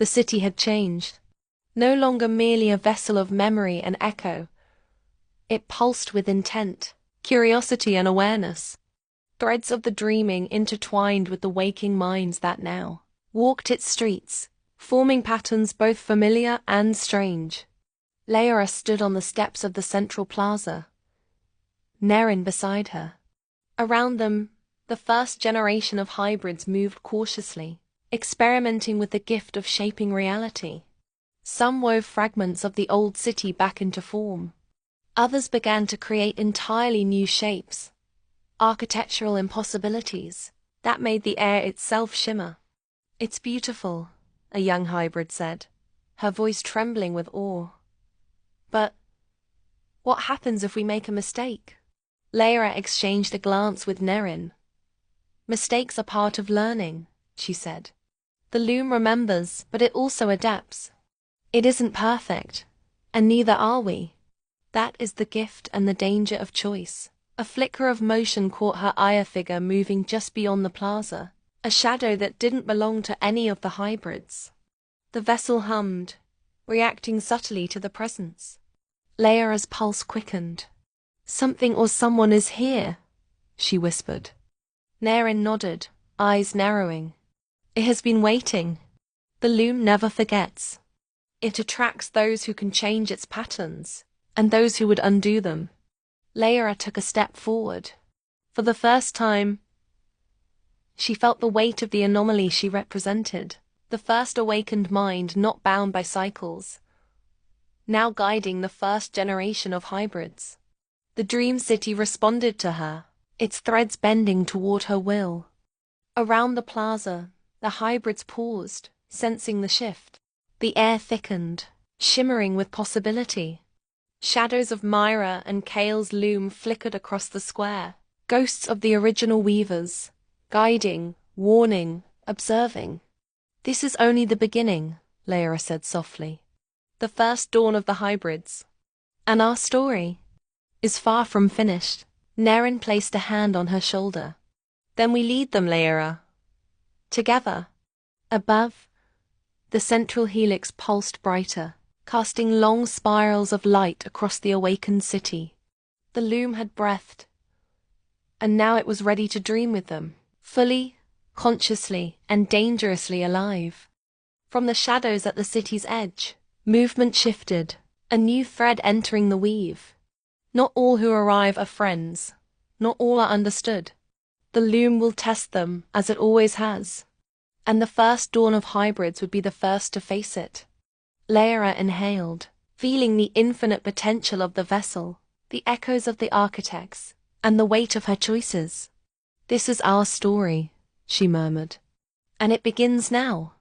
The city had changed. No longer merely a vessel of memory and echo. It pulsed with intent, curiosity and awareness. Threads of the dreaming intertwined with the waking minds that now walked its streets, forming patterns both familiar and strange. Layra stood on the steps of the central plaza, Nerin beside her. Around them, the first generation of hybrids moved cautiously, experimenting with the gift of shaping reality. Some wove fragments of the old city back into form. Others began to create entirely new shapes, architectural impossibilities that made the air itself shimmer. "It's beautiful," a young hybrid said, her voice trembling with awe. "But what happens if we make a mistake?" Layra exchanged a glance with Nerin. "Mistakes are part of learning," she said. "The loom remembers, but it also adapts. It isn't perfect, and neither are we. That is the gift and the danger of choice." A flicker of motion caught her Aya figure moving just beyond the plaza, a shadow that didn't belong to any of the hybrids. The vessel hummed, reacting subtly to the presence. Layra's pulse quickened. "Something or someone is here," she whispered. Nerin nodded, eyes narrowing. "It has been waiting. The loom never forgets. It attracts those who can change its patterns, and those who would undo them." Layra took a step forward. For the first time, she felt the weight of the anomaly she represented, the first awakened mind not bound by cycles, now guiding the first generation of hybrids. The dream city responded to her, its threads bending toward her will. Around the plaza, the hybrids paused, sensing the shift. The air thickened, shimmering with possibility. Shadows of Myra and Kale's loom flickered across the square, ghosts of the original weavers, guiding, warning, observing. "This is only the beginning," Layra said softly. "The first dawn of the hybrids. And our story is far from finished." Nerin placed a hand on her shoulder. "Then we lead them, Layra. Together." Above, the central helix pulsed brighter, casting long spirals of light across the awakened city. The loom had breathed, and now it was ready to dream with them, fully, consciously, and dangerously alive. From the shadows at the city's edge, movement shifted, a new thread entering the weave. Not all who arrive are friends. Not all are understood. The loom will test them, as it always has. And the first dawn of hybrids would be the first to face it. Layra inhaled, feeling the infinite potential of the vessel, the echoes of the architects, and the weight of her choices. "This is our story," she murmured. "And it begins now."